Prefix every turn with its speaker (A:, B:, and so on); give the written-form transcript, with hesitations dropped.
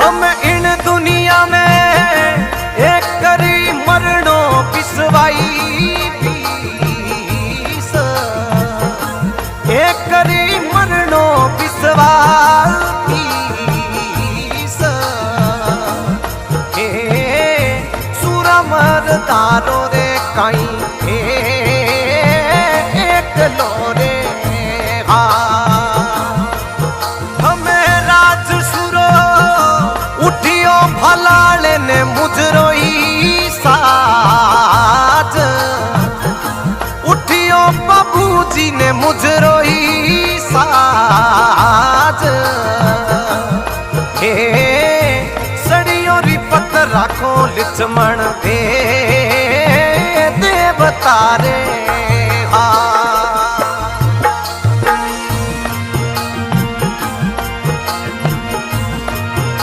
A: हम इन दुनिया में एक करी मरणो पिसवाई पीस, एक करी मरणो पिसवाई पीस। हे सुरमर तारो रे काई एक लोरे भलाले ने मुजरोई साज, उठियो बाबूजी ने मुजरोई साज। हे सड़ियो रिपत राखो लिचमण दे देवतारे